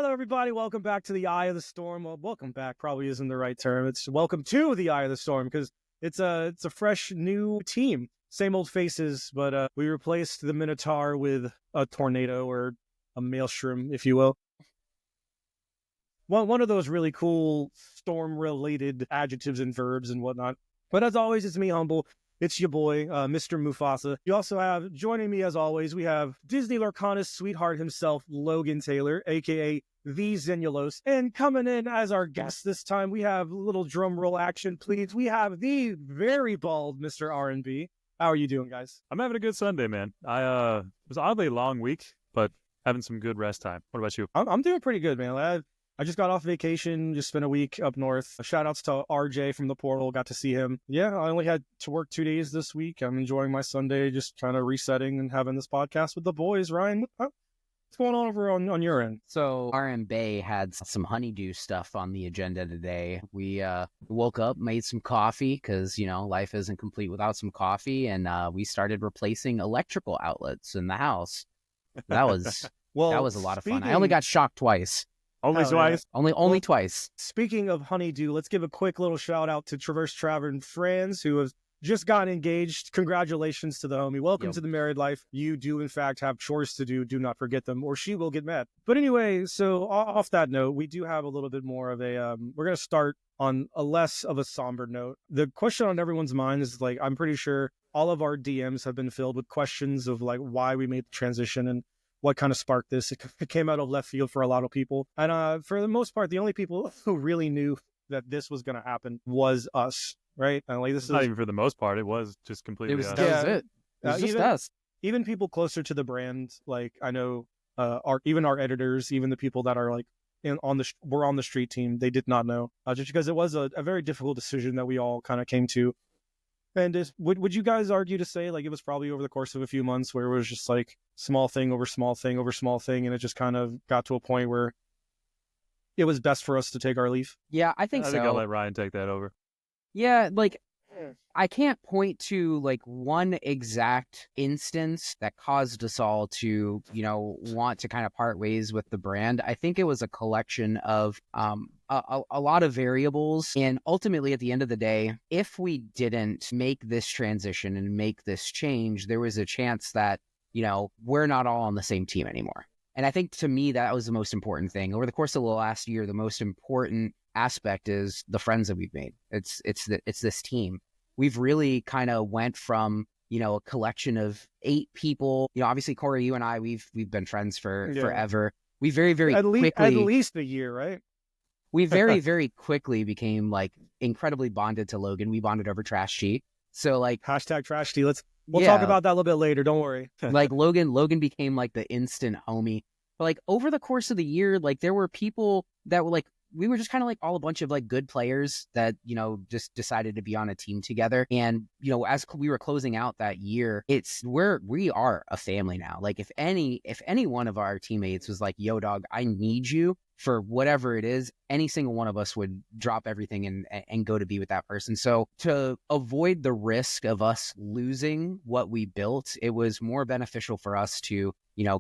Hello, everybody. Welcome back to the Eye of the Storm. Well, welcome back probably isn't the right term. It's welcome to the Eye of the Storm because it's a fresh new team. Same old faces, but we replaced the Minotaur with a tornado or a Maelstrom, if you will. One of those really cool storm-related adjectives and verbs and whatnot. But as always, it's me, Humble. It's your boy, Mr. Mufasa. You also have, joining me as always, we have Disney Lorcana's sweetheart himself, Logan Taylor, a.k.a. the Xenulous. And coming in as our guest this time, we have a little drum roll action, please. We have the very bald Mr. RMB. How are you doing, guys? I'm having a good Sunday, man. It was an oddly long week, but having some good rest time. What about you? I'm doing pretty good, man. I just got off vacation, just spent a week up north. Shout outs to RJ from the portal, got to see him. Yeah, I only had to work 2 days this week. I'm enjoying my Sunday, just kind of resetting and having this podcast with the boys. Ryan, what's going on over on your end? So RMB had some honeydew stuff on the agenda today. We woke up, made some coffee because, life isn't complete without some coffee. And we started replacing electrical outlets in the house. That was that was a lot of fun. I only got shocked twice. Only twice? Yeah. Only twice. Speaking of honeydew, let's give a quick little shout out to Traverse Travern Franz, who has just gotten engaged. Congratulations to the homie. Welcome to the married life. You do, in fact, have chores to do. Do not forget them, or she will get mad. But anyway, so off that note, we do have a little bit more of a, we're going to start on a less of a somber note. The question on everyone's mind is, I'm pretty sure all of our DMs have been filled with questions of, why we made the transition and what kind of sparked this. It came out of left field for a lot of people. And for the most part, the only people who really knew that this was going to happen was us, right? And this is not even for the most part. It was just completely us. That was it. It was just us. Even people closer to the brand, I know even our editors, even the people that are we're on the street team, they did not know. Just because it was a very difficult decision that we all kind of came to. And would you guys argue to say it was probably over the course of a few months where it was just small thing over small thing over small thing, and it just kind of got to a point where it was best for us to take our leave? Yeah, I think so. I think I'll let Ryan take that over. Yeah, I can't point to one exact instance that caused us all to, want to kind of part ways with the brand. I think it was a collection of a lot of variables. And ultimately, at the end of the day, if we didn't make this transition and make this change, there was a chance that, we're not all on the same team anymore. And I think to me, that was the most important thing. Over the course of the last year, the most important aspect is the friends that we've made. It's this team. We've really kind of went from, a collection of 8 people. Obviously, Corey, you and I, we've been friends for forever. We very, very quickly... At least a year, right? We very, very quickly became, incredibly bonded to Logan. We bonded over Trash Tea. So, Hashtag Trash Tea. We'll talk about that a little bit later. Don't worry. Logan became, the instant homie. But, over the course of the year, there were people that were, we were just kind of all a bunch of good players that, just decided to be on a team together. And, as we were closing out that year, we are a family now. If any one of our teammates was yo, dog, I need you for whatever it is, any single one of us would drop everything and go to be with that person. So to avoid the risk of us losing what we built, it was more beneficial for us to,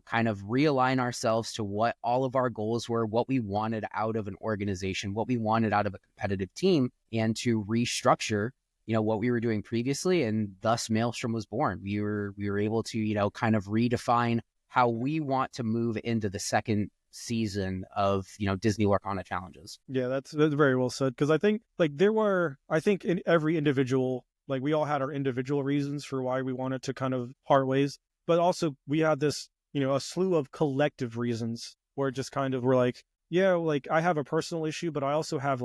kind of realign ourselves to what all of our goals were, what we wanted out of an organization, what we wanted out of a competitive team, and to restructure, what we were doing previously. And thus Maelstrom was born. We were able to, kind of redefine how we want to move into the second season of Disney Lorcana challenges. Yeah, that's very well said, because I think in every individual, we all had our individual reasons for why we wanted to kind of part ways, but also we had this a slew of collective reasons where it just kind of were I have a personal issue, but I also have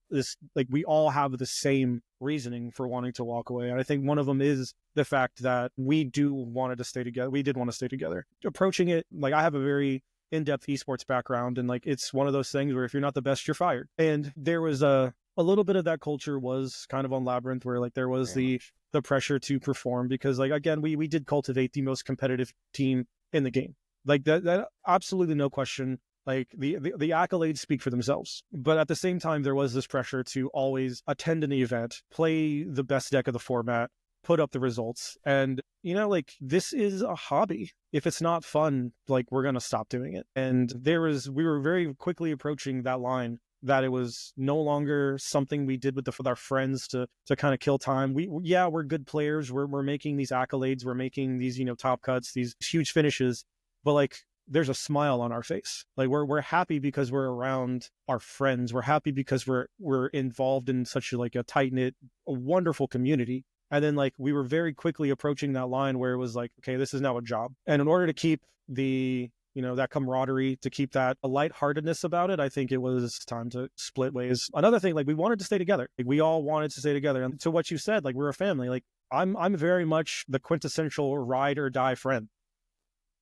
this we all have the same reasoning for wanting to walk away. And I think one of them is the fact that we did want to stay together. Approaching it, I have a very in-depth esports background, and it's one of those things where if you're not the best, you're fired. And there was a little bit of that culture was kind of on Labyrinth, where there was the pressure to perform, because again, we did cultivate the most competitive team in the game. That absolutely no question. The accolades speak for themselves, but at the same time, there was this pressure to always attend an event, play the best deck of the format, put up the results. And, you know, like, this is a hobby. If it's not fun, like, we're going to stop doing it. And we were very quickly approaching that line that it was no longer something we did with our friends to kind of kill time. We're good players. We're making these accolades. We're making these, you know, top cuts, these huge finishes, but like, there's a smile on our face. Like, we're happy because we're around our friends. We're happy because we're involved in such a tight-knit, a wonderful community. And then, like, we were very quickly approaching that line where it was like, okay, this is now a job. And in order to keep the, you know, that camaraderie, to keep that a lightheartedness about it, I think it was time to split ways. Another thing, like, we wanted to stay together. Like, we all wanted to stay together. And to what you said, like, we're a family. Like, I'm very much the quintessential ride or die friend.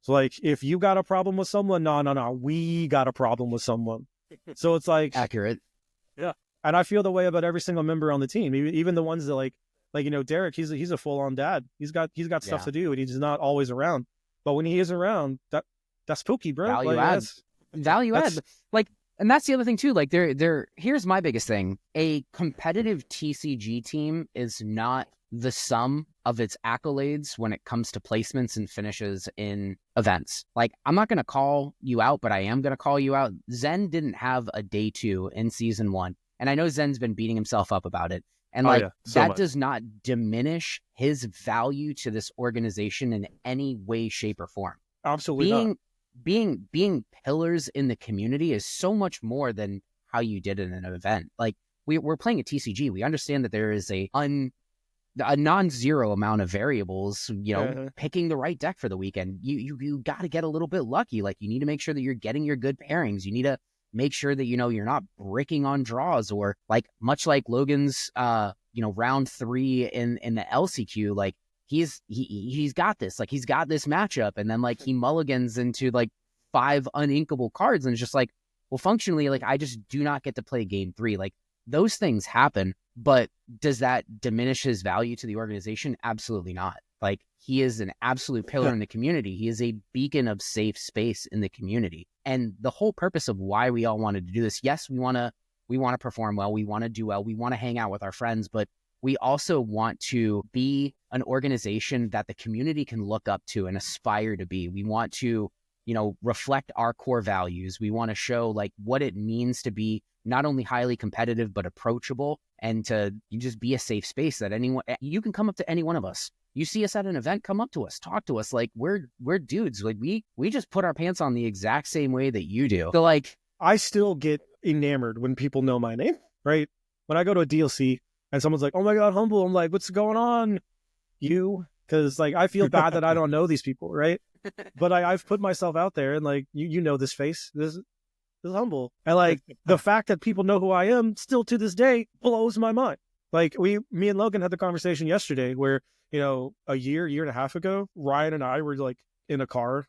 So, like, if you got a problem with someone, no, we got a problem with someone. So it's like Accurate. Yeah. And I feel the way about every single member on the team, even the ones that like, you know, Derek, he's a full on dad. He's got stuff to do, and he's not always around. But when he is around, that's spooky, bro. Value add. Like, and that's the other thing too. Like, here's my biggest thing. A competitive TCG team is not the sum of its accolades when it comes to placements and finishes in events. Like, I'm not going to call you out, but I am going to call you out. Zen didn't have a day 2 in season 1. And I know Zen's been beating himself up about it. And that does not diminish his value to this organization in any way, shape, or form. Absolutely not. Being pillars in the community is so much more than how you did it in an event. Like, we're playing a TCG. We understand that there is a non-zero amount of variables, you know, picking the right deck for the weekend. You got to get a little bit lucky. Like, you need to make sure that you're getting your good pairings. You need to make sure that, you know, you're not bricking on draws, or like, much like Logan's, you know, round 3 in the LCQ, like, he's got this, like, he's got this matchup. And then, like, he mulligans into like 5 uninkable cards. And it's just like, well, functionally, like, I just do not get to play game 3. Like, those things happen, but does that diminish his value to the organization? Absolutely not. Like, he is an absolute pillar in the community. He is a beacon of safe space in the community. And the whole purpose of why we all wanted to do this, yes, we want to perform well. We want to do well. We want to hang out with our friends, but we also want to be an organization that the community can look up to and aspire to be. We want to, you know, reflect our core values. We want to show like what it means to be not only highly competitive, but approachable, and to just be a safe space that you can come up to any one of us. You see us at an event, come up to us, talk to us. Like, we're dudes. Like, we just put our pants on the exact same way that you do. So, like, I still get enamored when people know my name, right? When I go to a DLC and someone's like, "Oh my God, Humble," I'm like, "What's going on, you?" Because, like, I feel bad that I don't know these people, right? But I've put myself out there, and like, you know this face, this is Humble, and like, the fact that people know who I am still to this day blows my mind. Like, me and Logan had the conversation yesterday where, you know, a year and a half ago, Ryan and I were like in a car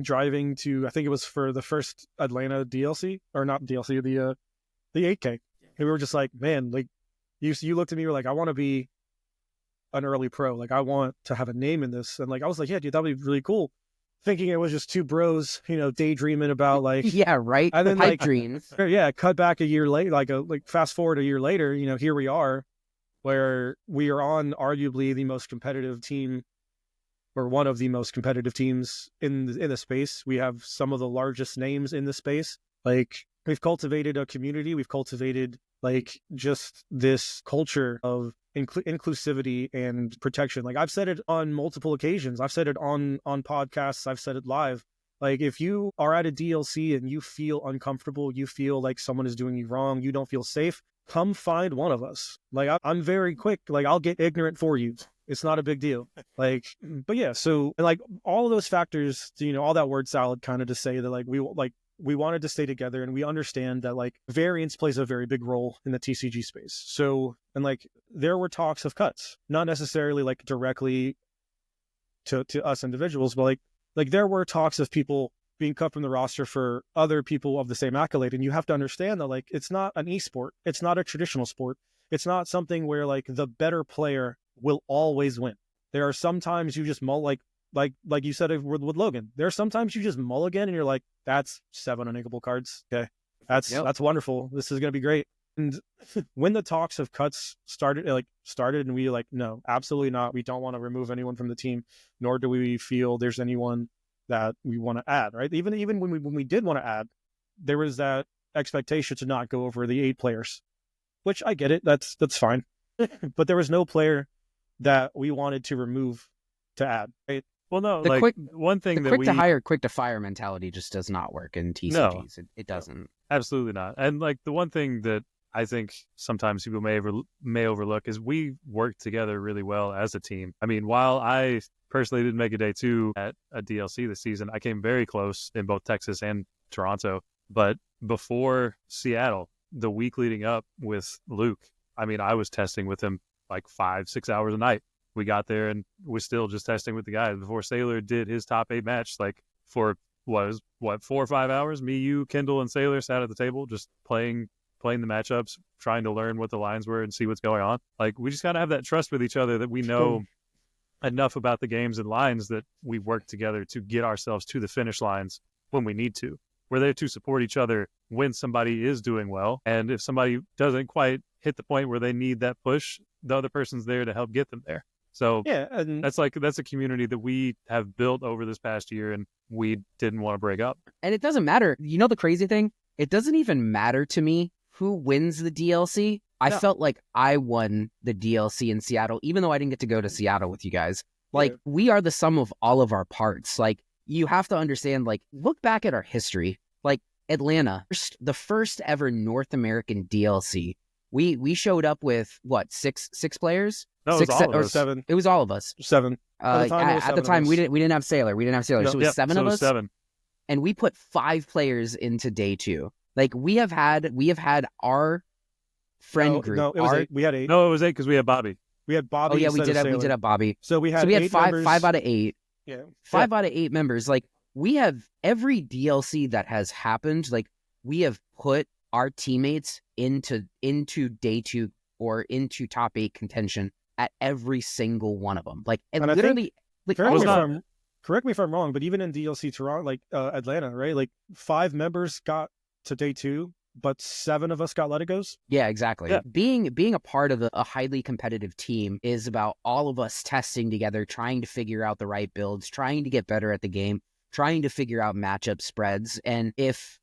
driving to, I think it was for the first Atlanta DLC, or not DLC, the 8K. And we were just like, man, like, you looked at me, you were like, I want to be an early pro. Like, I want to have a name in this. And like, I was like, yeah, dude, that'd be really cool. Thinking it was just 2 bros, you know, daydreaming about like, yeah, right. And then pipe like dreams. Yeah, cut back a year later, like fast forward a year later, you know, here we are, where we are on arguably the most competitive team, or one of the most competitive teams in the space. We have some of the largest names in the space. Like, we've cultivated a community. We've cultivated like just this culture of inclusivity and protection. Like, I've said it on multiple occasions. I've said it on podcasts. I've said it live. Like, if you are at a DLC and you feel uncomfortable, you feel like someone is doing you wrong, you don't feel safe, come find one of us. Like, I'm very quick. Like, I'll get ignorant for you. It's not a big deal. Like, but yeah, so, and like, all of those factors, you know, all that word salad kind of to say that like, we wanted to stay together, and we understand that like variance plays a very big role in the TCG space. So, and like, there were talks of cuts, not necessarily like directly to us individuals, but like there were talks of people being cut from the roster for other people of the same accolade. And you have to understand that like, it's not an esport. It's not a traditional sport. It's not something where like the better player will always win. There are sometimes you just like you said with Logan, there are sometimes you just mulligan and you're like, that's 7 uninkable cards. Okay. That's wonderful. This is going to be great. And when the talks of cuts started, and we like, no, absolutely not. We don't want to remove anyone from the team, nor do we feel there's anyone that we want to add, right? Even when we did want to add, there was that expectation to not go over the 8 players, which I get it. That's fine. But there was no player that we wanted to remove to add, right? Well, no, one thing quick to hire, quick to fire mentality just does not work in TCGs. No, it doesn't. Absolutely not. And like the one thing that I think sometimes people may overlook is we work together really well as a team. I mean, while I personally didn't make a day 2 at a DLC this season, I came very close in both Texas and Toronto. But before Seattle, the week leading up with Luke, I mean, I was testing with him like 5-6 hours a night. We got there and we're still just testing with the guys. Before Sailor did his top 8 match, like for 4 or 5 hours, me, you, Kendall, and Sailor sat at the table just playing the matchups, trying to learn what the lines were and see what's going on. Like, we just got to have that trust with each other that we know enough about the games and lines that we work together to get ourselves to the finish lines when we need to. We're there to support each other when somebody is doing well. And if somebody doesn't quite hit the point where they need that push, the other person's there to help get them there. So yeah, and that's a community that we have built over this past year, and we didn't want to break up. And it doesn't matter. You know the crazy thing? It doesn't even matter to me who wins the DLC. I felt like I won the DLC in Seattle, even though I didn't get to go to Seattle with you guys. Like, we are the sum of all of our parts. Like, you have to understand, like, look back at our history. Like, Atlanta, the first ever North American DLC. We showed up with, what, six players? No, it was all of us. 7. It was all of us. 7. At the time, we didn't have Sailor. So it was 7 of us. 7. And we put 5 players into day 2. Like, we have had our friend group. No, it was 8. We had 8. No, it was 8 because we had Bobby. We had Bobby. Oh yeah, we did have Bobby. So we had 8 5 members. 5 out of 8. Yeah. 5 out of 8 members. Like, we have every DLC that has happened. Like, we have put our teammates into day 2 or into top 8 contention at every single one of them. Like, and literally, correct me if I'm wrong, but even in DLC Toronto, like Atlanta, right? Like 5 members got to day 2, but 7 of us got let it goes. Yeah, exactly. Yeah. Being a part of a highly competitive team is about all of us testing together, trying to figure out the right builds, trying to get better at the game, trying to figure out matchup spreads. And if,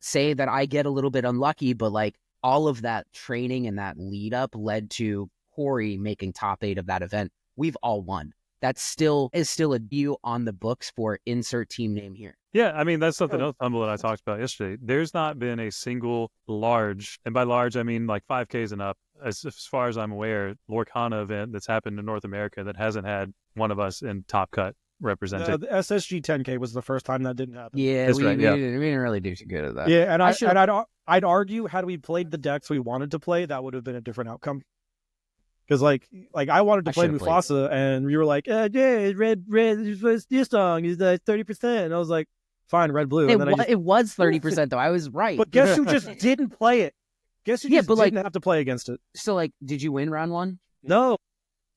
say that I get a little bit unlucky, but like all of that training and that lead up led to Corey making top 8 of that event, we've all won. That is still a deal on the books for insert team name here. Yeah, I mean, that's something else Humble and I talked about yesterday. There's not been a single large, and by large, I mean like 5Ks and up, as far as I'm aware, Lorcana event that's happened in North America that hasn't had one of us in Top Cut represented. The SSG 10K was the first time that didn't happen. Yeah, we didn't really do too good at that. Yeah, and I'd argue, had we played the decks we wanted to play, that would have been a different outcome. Because like I wanted to play Mufasa, and you were like, yeah, red, this song is 30%. And I was like, fine, red, blue. And it was 30% though. I was right. But guess who just didn't play it? Guess who just didn't have to play against it? So like, did you win round 1? No.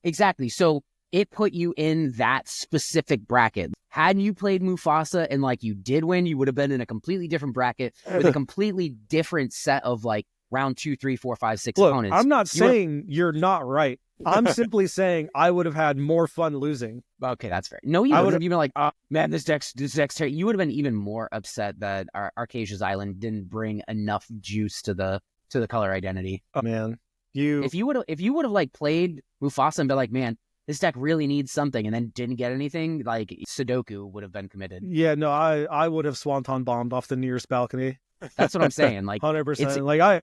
Exactly. So it put you in that specific bracket. Had you played Mufasa and like you did win, you would have been in a completely different bracket with a completely different set of like round 2, 3, 4, 5, 6 opponents. I'm not saying you're not right. I'm simply saying I would have had more fun losing. Okay, that's fair. No, you would have been like, man, this deck's terrible. You would have been even more upset that our Arcasia's Island didn't bring enough juice to the color identity. Oh man, if you would have like played Mufasa and been like, man, this deck really needs something, and then didn't get anything, like Sudoku would have been committed. Yeah, no, I would have swanton bombed off the nearest balcony. That's what I'm saying. Like 100%. Like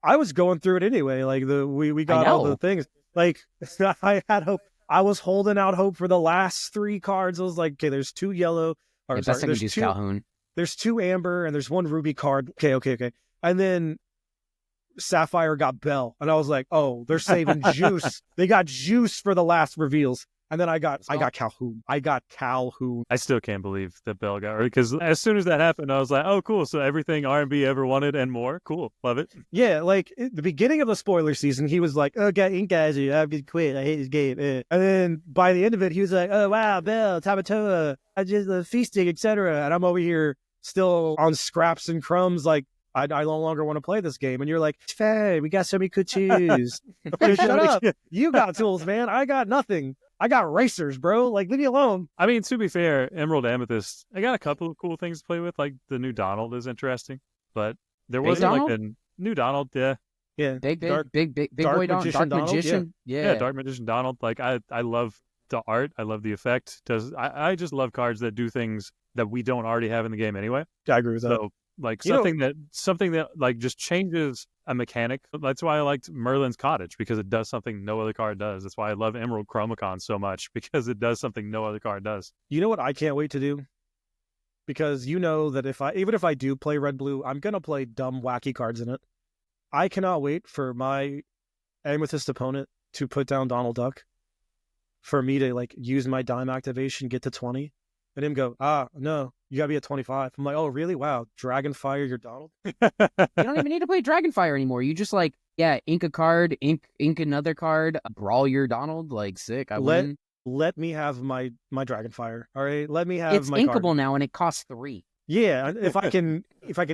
I was going through it anyway. Like we got all the things. Like I had hope. I was holding out hope for the last 3 cards. I was like, okay, there's 2 yellow. Or, best I can do is Calhoun. There's 2 amber and there's 1 ruby card. Okay. And then Sapphire got Bell, and I was like, oh, they're saving juice. They got juice for the last reveals. And then I got Calhoun. I still can't believe that Bell got her, because as soon as that happened, I was like, oh, cool. So everything RMB ever wanted and more. Cool. Love it. Yeah, like at the beginning of the spoiler season, he was like, oh, Ink guys, I'm going to quit. I hate this game. And then by the end of it, he was like, oh, wow, Bell, Tamatoa, I just feasting, etc. And I'm over here still on scraps and crumbs, like, I no longer want to play this game. And you're like, Faye, we got so many could choose. Shut up. You got tools, man. I got nothing. I got racers, bro. Like, leave me alone. I mean, to be fair, Emerald Amethyst, I got a couple of cool things to play with. Like the new Donald is interesting, but there wasn't Donald? like a new Donald. Yeah. Yeah. Big Dark boy Donald, Dark Donald, Magician. Yeah, Dark Magician Donald. Like I love the art. I love the effect. I just love cards that do things that we don't already have in the game anyway. I agree with that. So like something that like just changes a mechanic. That's why I liked Merlin's Cottage, because it does something no other card does. That's why I love Emerald Chromacon so much, because it does something no other card does. You know what I can't wait to do? Because you know that even if I do play red blue, I'm gonna play dumb wacky cards in it. I cannot wait for my Amethyst opponent to put down Donald Duck, for me to like use my dime activation, get to 20, and him go, no, you gotta be at 25. I'm like, oh really? Wow, Dragonfire your Donald? You don't even need to play Dragonfire anymore. You just like, ink a card, ink another card, brawl your Donald, like sick. Win. Let me have my Dragonfire. All right, let me have it's my inkable card. now, and it costs 3. Yeah, if I can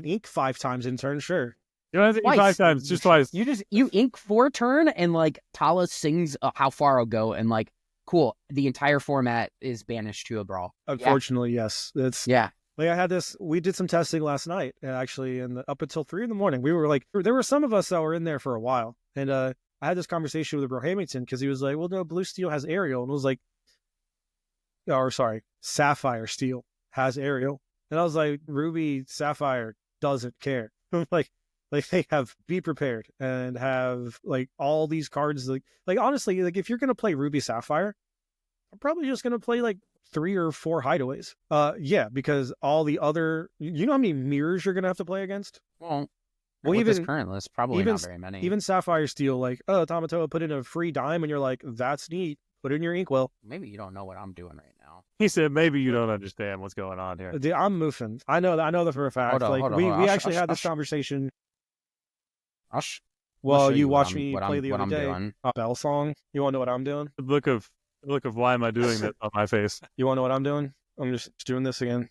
ink 5 times in turn, sure. You don't have to ink 5 times, just twice. You ink 4 turn, and like Tala sings How Far I'll Go, and like, cool, the entire format is banished to a brawl. Unfortunately, yes. Like we did some testing last night, actually, and up until 3 a.m, we were like, there were some of us that were in there for a while, and I had this conversation with Brohamington, because he was like, well, no, Blue Steel has Aerial, and I was like, Sapphire Steel has Aerial, and I was like, Ruby Sapphire doesn't care. like they have Be Prepared and have like all these cards, like honestly, like if you're gonna play Ruby Sapphire, I'm probably just gonna play like 3 or 4 hideaways. Because all the other, you know how many mirrors you're gonna have to play against? Well, Well, with even this current list, probably not very many. Even Sapphire Steel, like, oh, Tamatoa put in a free dime, and you're like, that's neat. Put in your inkwell. Maybe you don't know what I'm doing right now. He said, maybe you don't understand what's going on here. I'm moofing. I know that for a fact. Hold on. We actually had this conversation. Well, you watch me play the other day. Doing. Bell song. You want to know what I'm doing? The look of why am I doing that on my face? You want to know what I'm doing? I'm just doing this again.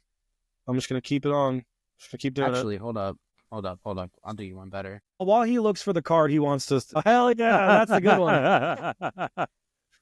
I'm just gonna keep it on. Just gonna keep doing it. Actually, hold up. I'll do you one better. While he looks for the card, he wants to. Oh, hell yeah, that's a good one.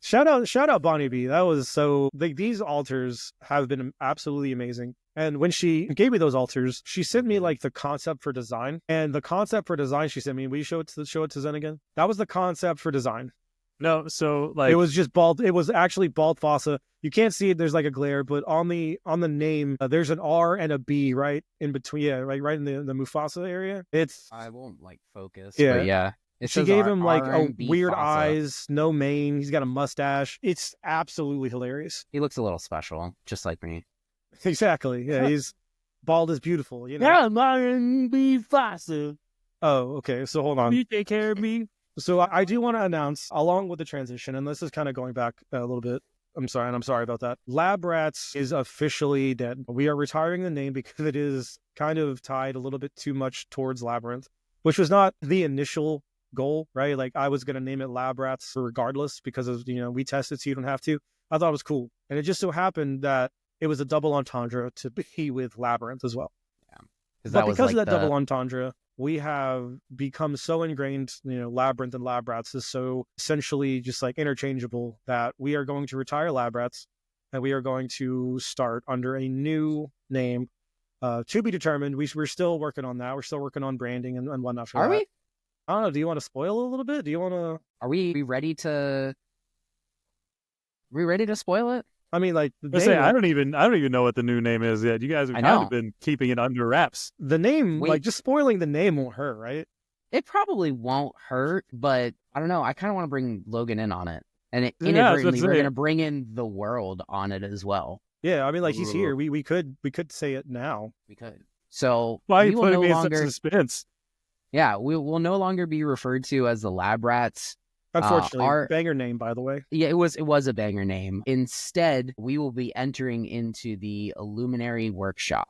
Shout out Bonnie B. That was so. These altars have been absolutely amazing. And when she gave me those altars, she sent me like the concept for design. And the concept for design she sent me, will you show it to Zen again? That was the concept for design. No, so like it was just bald. It was actually bald fossa. You can't see it. There's like a glare, but on the name, there's an R and a B right in between. Yeah, right in the Mufasa area. I won't like focus. Yeah, but yeah. She gave him like RMB weird Fasa. eyes, no mane. He's got a mustache. It's absolutely hilarious. He looks a little special, just like me. Exactly. Yeah, he's bald is beautiful. You know. Yeah, RMB Fasa. Oh, okay. So hold on. You take care of me. So I do want to announce, along with the transition, and this is kind of going back a little bit. I'm sorry about that. Lab Rats is officially dead. We are retiring the name because it is kind of tied a little bit too much towards Labyrinth, which was not the initial goal, right? Like I was going to name it Lab Rats regardless because of, we tested so you don't have to. I thought it was cool. And it just so happened that it was a double entendre to be with Labyrinth as well. Yeah. But because of that double entendre, we have become so ingrained, Labyrinth and Lab Rats is so essentially just like interchangeable that we are going to retire Lab Rats and we are going to start under a new name to be determined. We're still working on that. We're still working on branding and whatnot for that. Are we? I don't know. Do you want to spoil a little bit? Do you want to? Are we ready to? Spoil it? I mean, like I don't even know what the new name is yet. You guys have kind of been keeping it under wraps. The name, like just spoiling the name won't hurt, right? It probably won't hurt, but I don't know. I kind of want to bring Logan in on it, and inadvertently we're going to bring in the world on it as well. Yeah, I mean, like he's here. We could say it now. We could. So why are you putting me in such suspense? Yeah, we will no longer be referred to as the Lab Rats. Unfortunately, banger name, by the way. Yeah, it was a banger name. Instead, we will be entering into the Illuminary Workshop.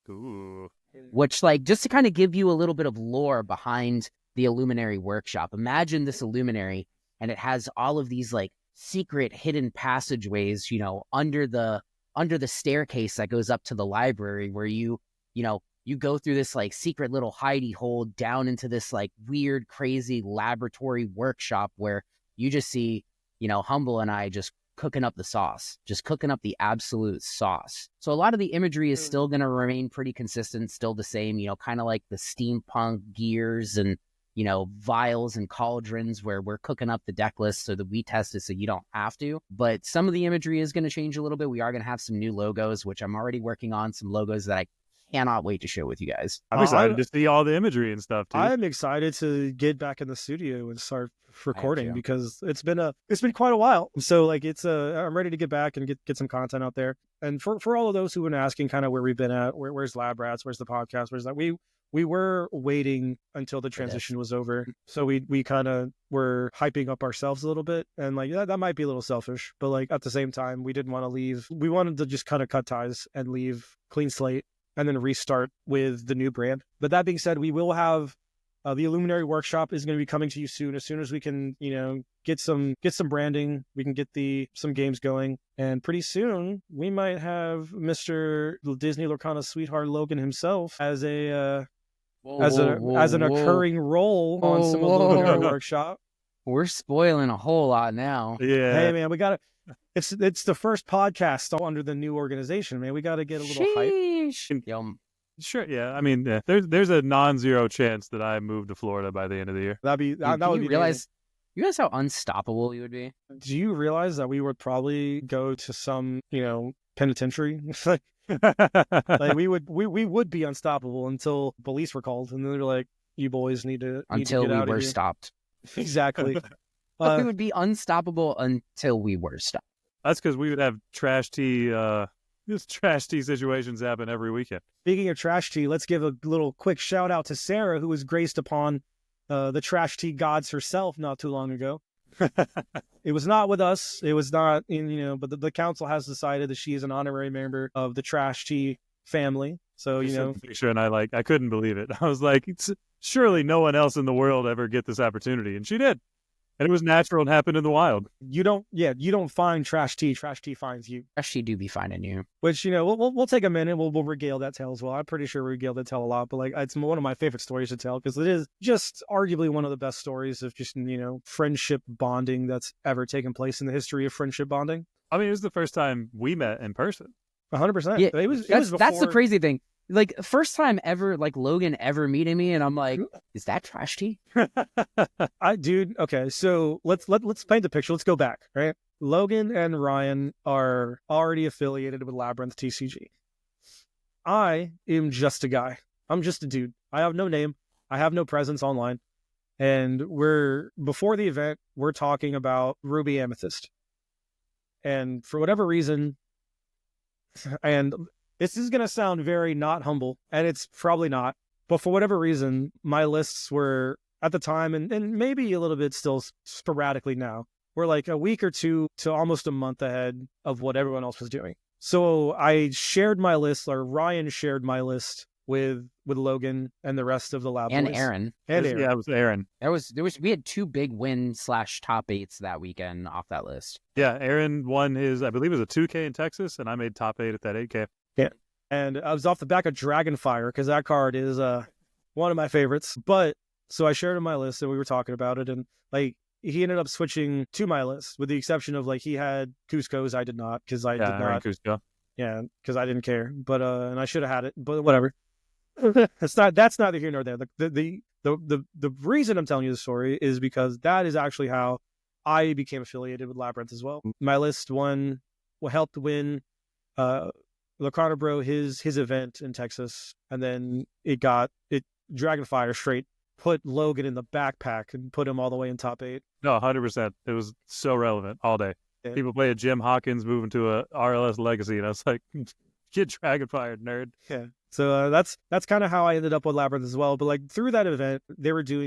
Ooh. Which, like, just to kind of give you a little bit of lore behind the Illuminary Workshop. Imagine this Illuminary, and it has all of these, like, secret hidden passageways, under the staircase that goes up to the library where you you go through this like secret little hidey hole down into this like weird, crazy laboratory workshop where you just see, Humble and I just cooking up the sauce, just cooking up the absolute sauce. So a lot of the imagery is still going to remain pretty consistent, still the same, kind of like the steampunk gears and, vials and cauldrons where we're cooking up the deck list so that we test it so you don't have to. But some of the imagery is going to change a little bit. We are going to have some new logos, which I'm already working on, some logos that I cannot wait to share with you guys. I'm excited to see all the imagery and stuff too. I'm excited to get back in the studio and start recording because it's been quite a while. So like I'm ready to get back and get some content out there. And for all of those who've been asking kind of where we've been at, where's Lab Rats, where's the podcast, where's that, we were waiting until the transition was over. So we kind of were hyping up ourselves a little bit, and like that might be a little selfish, but like at the same time we didn't want to leave. We wanted to just kind of cut ties and leave clean slate and then restart with the new brand. But that being said, we will have the Illuminary Workshop is going to be coming to you soon. As soon as we can, get some branding, we can get some games going, and pretty soon we might have Mr. Disney Lorcana sweetheart Logan himself as an occurring role on some Illuminary Workshop. We're spoiling a whole lot now. Yeah. Hey man, we gotta. It's the first podcast under the new organization, man. We got to get a little hype. Yum. Sure, yeah. I mean, yeah. There's a non-zero chance that I move to Florida by the end of the year. That would be. You realize how unstoppable you would be? Do you realize that we would probably go to some, penitentiary? Like we would be unstoppable until police were called, and then they're like, "You boys need to until get we out were of here." Stopped. Exactly. We would be unstoppable until we were stopped. That's because we would have trash tea. Just trash tea situations happen every weekend. Speaking of trash tea, let's give a little quick shout out to Sarah, who was graced upon the trash tea gods herself not too long ago. It was not with us. It was not but the council has decided that she is an honorary member of the trash tea family. So, picture, and I couldn't believe it. I was like, surely no one else in the world ever get this opportunity. And she did. And it was natural and happened in the wild. You don't find trash tea. Trash tea finds you. Trash tea do be finding you. Which, we'll take a minute. We'll regale that tale as well. I'm pretty sure we regale that tale a lot, but it's one of my favorite stories to tell because it is just arguably one of the best stories of just, friendship bonding that's ever taken place in the history of friendship bonding. I mean, it was the first time we met in person. 100%. Yeah, it was before... That's the crazy thing. Like, first time ever, Logan ever meeting me, and I'm like, is that trash tea? Okay, so let's paint the picture. Let's go back, right? Logan and Ryan are already affiliated with Labyrinth TCG. I am just a guy. I'm just a dude. I have no name. I have no presence online. And before the event, we're talking about Ruby Amethyst. And for whatever reason, and this is going to sound very not humble, and it's probably not, but for whatever reason, my lists were, at the time, and maybe a little bit still sporadically now, were like a week or two to almost a month ahead of what everyone else was doing. So I shared my list, or Ryan shared my list with Logan and the rest of the lab and boys. Aaron. Yeah, it was Aaron. We had 2 big win/top 8s that weekend off that list. Yeah, Aaron won his, I believe it was a 2K in Texas, and I made top 8 at that 8K. Yeah. And I was off the back of Dragonfire because that card is one of my favorites. But so I shared in my list and we were talking about it, and he ended up switching to my list with the exception of he had Cusco's. I did not because I did not. Cusco. Yeah, because I didn't care. But and I should have had it, but whatever. That's neither here nor there. The reason I'm telling you the story is because that is actually how I became affiliated with Labyrinth as well. My list helped win Lorcana Bro his event in Texas, and then Dragonfire straight put Logan in the backpack and put him all the way in top 8. No, 100%. It was so relevant all day. Yeah. People play a Jim Hawkins moving to a RLS Legacy, and I was like, get Dragonfire, nerd. Yeah. So that's kind of how I ended up with Labyrinth as well. But through that event,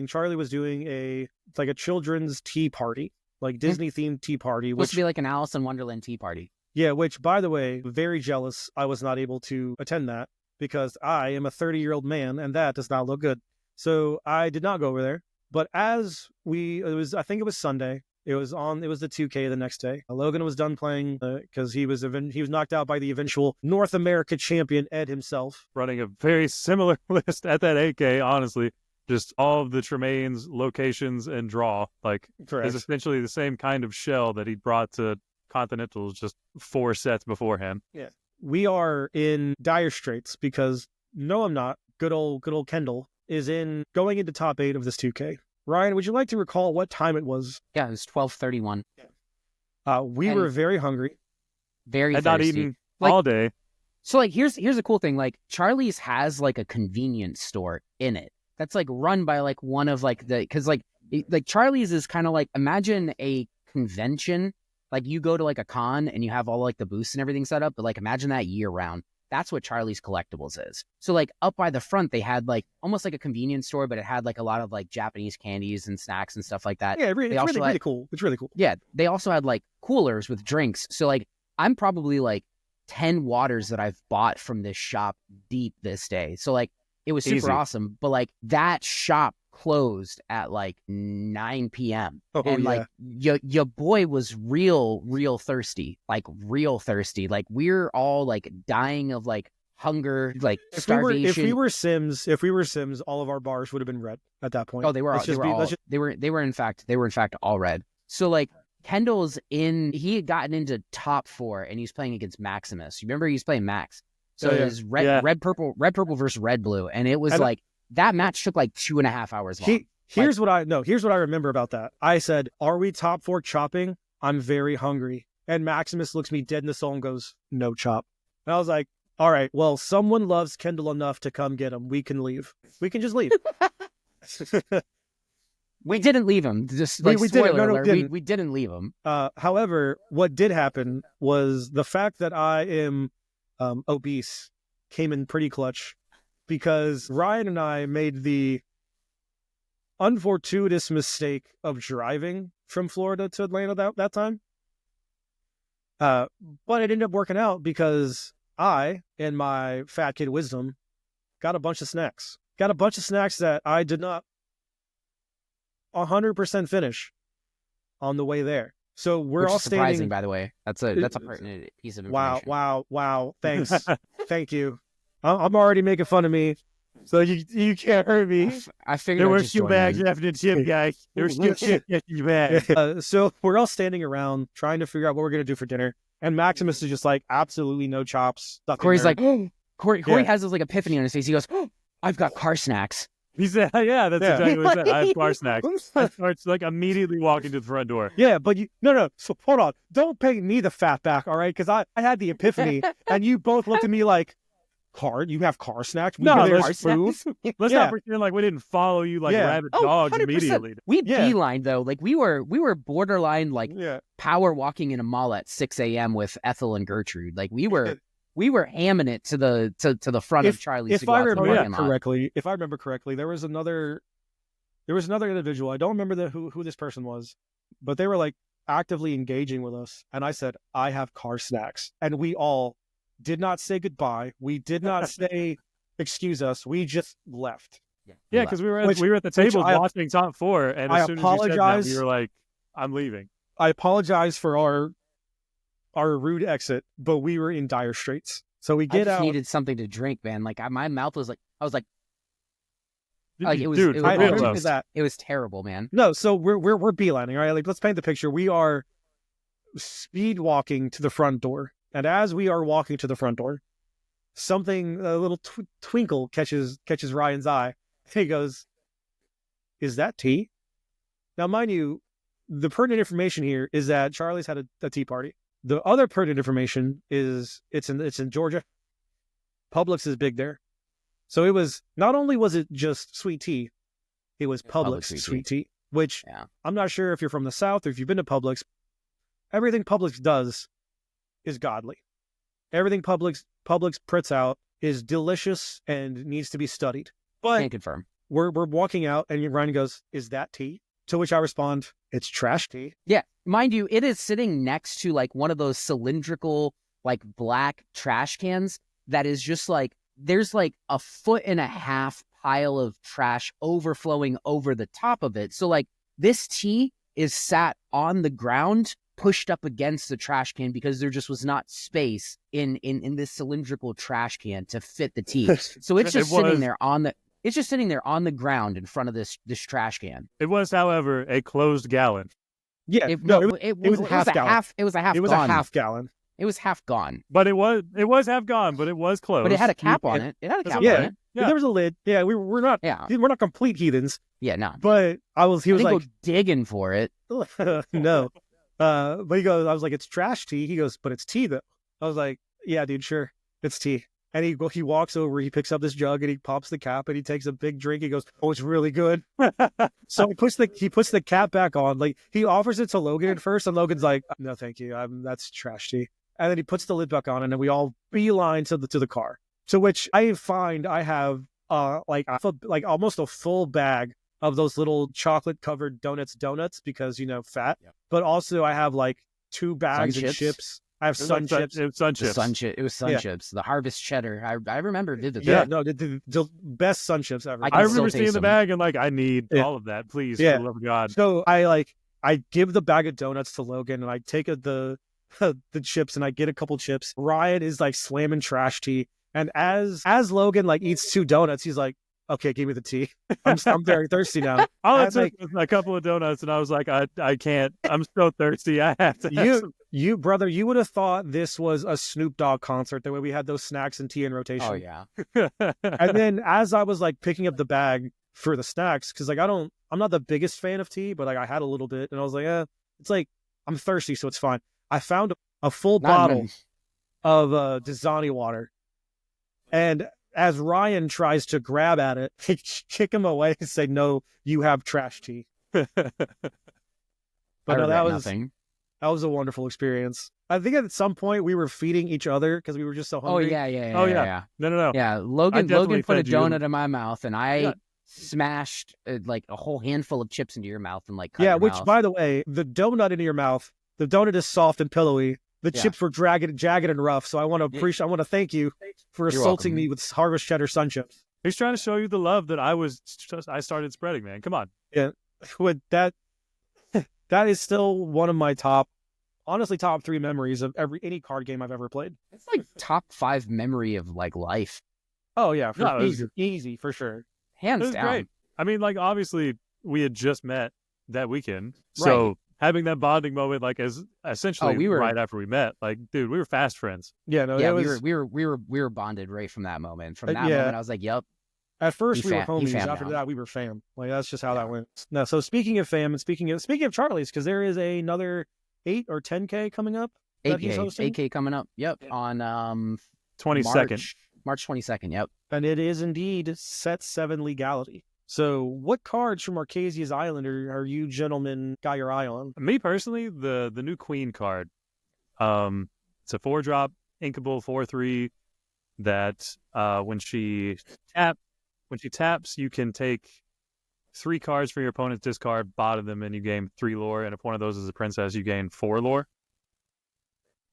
Charlie was doing a children's tea party, Disney themed tea party. Supposed to be like an Alice in Wonderland tea party. Yeah, which, by the way, very jealous I was not able to attend that because I am a 30-year-old man and that does not look good. So I did not go over there. But I think it was Sunday, It was the 2K the next day. Logan was done playing because he was knocked out by the eventual North America champion Ed himself. Running a very similar list at that 8K, honestly. Just all of the Tremaines, locations, and draw. Like, is essentially the same kind of shell that he brought to Continentals just 4 sets beforehand. Yeah. We are in dire straits because, no, I'm not. Good old Kendall is going into top 8 of this 2K. Ryan, would you like to recall what time it was? Yeah, it was 12:31. We were very hungry. Very Had thirsty. not eaten all day. So, like, here's a cool thing. Like, Charlie's has, like, a convenience store in it. That's, like, run by, like, one of, like, because, like, Charlie's is kind of like, imagine a convention. Like, you go to, like, a con and you have all, like, the booths and everything set up, but, like, imagine that year round. That's what Charlie's Collectibles is. So, like, up by the front, they had, like, almost like a convenience store, but it had, like, a lot of, like, Japanese candies and snacks and stuff like that. Yeah, it's really cool. It's really cool. Yeah, they also had, like, coolers with drinks. So, like, I'm probably, like, 10 waters that I've bought from this shop deep this day. So, like, it was super awesome. But, like, that shop closed at, like, 9 p.m. And, like, your boy was real thirsty. Like, real thirsty. Like, we're all, like, dying of, like, hunger, like, starvation. If we were Sims, all of our bars would have been red at that point. Oh, they were in fact all red. So, like, Kendall's he had gotten into top 4 and he's playing against Maximus. You remember he's playing Max. So it was red purple versus red blue, and it was that match took like 2.5 hours long. Here's what I remember about that. I said, "Are we top 4 chopping? I'm very hungry." And Maximus looks me dead in the soul and goes, "No chop." And I was like, "All right, well, someone loves Kendall enough to come get him. We can leave. We can just leave." We didn't leave him. Just like, we didn't leave him. However, what did happen was the fact that I am obese came in pretty clutch, because Ryan and I made the unfortuitous mistake of driving from Florida to Atlanta that time. But it ended up working out because I, in my fat kid wisdom, got a bunch of snacks. Got a bunch of snacks that I did not 100% finish on the way there. So we're all standing. Surprising, by the way. That's a pertinent piece of information. Wow. Thanks. Thank you. I'm already making fun of me, so you can't hurt me. I figured there were a few bags after the gym, guys. There was still shit in your bag. So we're all standing around trying to figure out what we're gonna do for dinner, and Maximus is just like, absolutely no chops. Corey's like, Corey has this like epiphany on his face. He goes, "I've got car snacks." He said, "Yeah, that's exactly what he said. I have car snacks." I starts like immediately walking to the front door. Yeah, but no. So hold on, don't pay me the fat back, all right? Because I had the epiphany, and you both looked at me like, you have car snacks? There's food. Let's not pretend like we didn't follow you like rabid dogs 100%. Immediately. We beeline though, like we were borderline like power walking in a mall at 6 a.m. with Ethel and Gertrude. Like we were hamming it to the front of Charlie's. If I remember correctly, there was another individual. I don't remember who this person was, but they were like actively engaging with us, and I said, "I have car snacks," and we all did not say goodbye. We did not say excuse us. We just left. Yeah, because we were at the table watching top 4, and as soon as you said that, we were like, "I'm leaving." I apologize for our rude exit, but we were in dire straits. So we get out. Needed something to drink, man. Like my mouth was like, I was like it was. Dude, it was terrible, man. No, so we're beelining, all right? Like, let's paint the picture. We are speed walking to the front door, and as we are walking to the front door, a little twinkle catches Ryan's eye. He goes, "Is that tea?" Now, mind you, the pertinent information here is that Charlie's had a tea party. The other pertinent information is it's in Georgia. Publix is big there. So it was, not only was it just sweet tea, it was Publix sweet tea, which I'm not sure if you're from the South or if you've been to Publix. Everything Publix does is godly. Everything Publix puts out is delicious and needs to be studied. But can't confirm. We're walking out and Ryan goes, "Is that tea?" To which I respond, "It's trash tea." Yeah. Mind you, it is sitting next to like one of those cylindrical, like black trash cans that is just like, there's like 1.5 foot pile of trash overflowing over the top of it. So like this tea is sat on the ground, pushed up against the trash can because there just was not space in this cylindrical trash can to fit the tea. So it's just sitting there on the ground in front of this trash can. It was, however, a closed gallon. Yeah, It was a half gallon. It was a half gallon. It was half gone. But it was half gone, but it was closed. But it had a cap on it. It had a cap on it. Yeah. There was a lid. Yeah, we're not complete heathens. Yeah, no. But he was like go digging for it. No. But I was like, it's trash tea. He goes, but it's tea though. I was like, yeah, dude, sure, it's tea. And he walks over, he picks up this jug and he pops the cap and he takes a big drink. He goes, oh, it's really good. So he puts the cap back on. Like, he offers it to Logan at first, and Logan's like, no, thank you. That's trash tea. And then he puts the lid back on, and then we all beeline to the car. To which I find I have almost a full bag of those little chocolate covered donuts because, fat. Yeah. But also I have like 2 bags of chips. I have sun chips. It was sun chips. It was sun chips. The harvest cheddar. I remember vividly. Yeah, no, the best sun chips ever. I remember seeing the bag and like, I need all of that, please. For the love of God. So I give the bag of donuts to Logan, and I take the chips and I get a couple chips. Ryan is like slamming trash tea, and as Logan like eats 2 donuts, he's like, okay, give me the tea. I'm very thirsty now. All it took was a couple of donuts, and I was like, I can't. I'm so thirsty. I have to. You brother, you would have thought this was a Snoop Dogg concert, the way we had those snacks and tea in rotation. Oh yeah. And then as I was like picking up the bag for the snacks, because like I'm not the biggest fan of tea, but like I had a little bit, and I was like, it's like I'm thirsty, so it's fine. I found a full bottle of Dasani water, and as Ryan tries to grab at it, I kick him away and say, no, you have trash tea. But no, that was a wonderful experience. I think at some point we were feeding each other because we were just so hungry. Oh, yeah. No. Yeah, Logan put a donut in my mouth, and I smashed like a whole handful of chips into your mouth and like cut your which, mouth. By the way, the donut into your mouth, the donut is soft and pillowy. The chips were jagged and rough, so I want to thank you for assaulting me with harvest cheddar sun chips. He's trying to show you the love that I started spreading, man. Come on. Yeah, with that is still one of my top 3 memories of any card game I've ever played. It's like top 5 memory of like life. Oh yeah, easy for sure, hands down. Great. I mean, like obviously we had just met that weekend, so. Having that bonding moment, like as essentially right after we met, like, dude, we were fast friends. Yeah, no, we were bonded right from that moment. From that moment, I was like, yep. At first we were homies. After that, we were fam. Like that's just how that went. No, so speaking of fam, and speaking of Charlie's, because there is another 8 or 10K coming up. 8K coming up. Yep, on 22nd, March 22nd. Yep, and it is indeed Set 7 legality. So what cards from Arcasia's Island are you gentlemen got your eye on? Me personally, the new Queen card. It's a 4-drop, inkable 4/3 that when she taps, you can take 3 cards from your opponent's discard, bottom them, and you gain 3 lore. And if one of those is a princess, you gain 4 lore.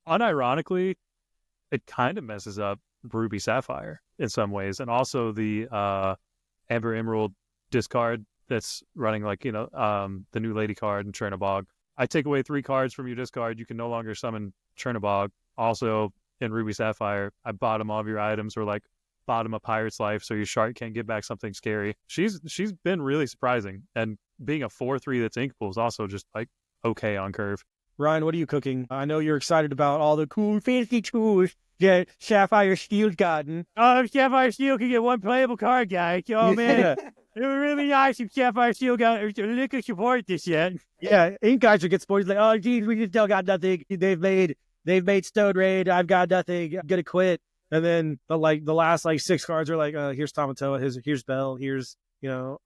Unironically, it kind of messes up Ruby Sapphire in some ways, and also the Amber Emerald discard that's running like the new lady card in Chernobog. I take away 3 cards from your discard, you can no longer summon Chernobog. Also in Ruby Sapphire, I bottom all of your items, or like bottom a Pirate's Life so your shark can't get back something scary. She's been really surprising, and being a 4/3 that's inkable is also just like okay on curve. Ryan, what are you cooking? I know you're excited about all the cool fancy tools that Sapphire Steel's gotten. Oh, Sapphire Steel can get 1 playable card, guys. Oh man. It would really nice if Sapphire Steel got a liquor support this yet. Yeah, Ink guys would get sports like, oh geez, we just still got nothing. They've made Stone Raid. I've got nothing. I'm gonna quit. And then the last 6 cards are like, here's Tamatoa, here's Bell, here's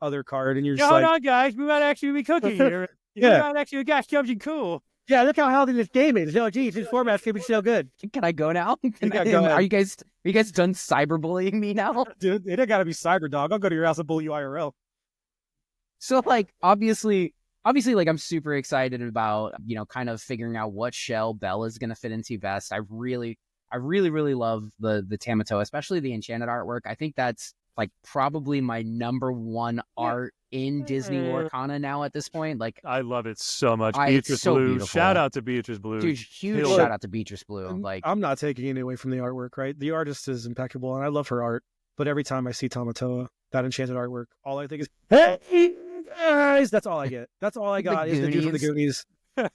other card, and you're just hold on, guys, we might actually be cooking here. We might actually got something cool. Yeah, look how healthy this game is. Oh, geez, this format's gonna be so good. Can I go now? Go are you guys done cyberbullying me now? Dude, it ain't gotta be cyber, dog. I'll go to your house and bully you IRL. So, like, obviously, like, I'm super excited about, kind of figuring out what shell Belle is gonna fit into best. I really love the Tamatoa, especially the Enchanted artwork. I think that's like probably my number one art in Disney Lorcana now at this point. Like I love it so much. it's Beatrice so Blue. beautiful. Shout out to Beatrice Blue. Dude, huge Killed shout it. out to Beatrice Blue. Like I'm not taking any away from the artwork, right? The artist is impeccable, and I love her art. But every time I see Tamatoa, that enchanted artwork, all I think is, hey guys! That's all I get. That's all I got is the dude from the Goonies,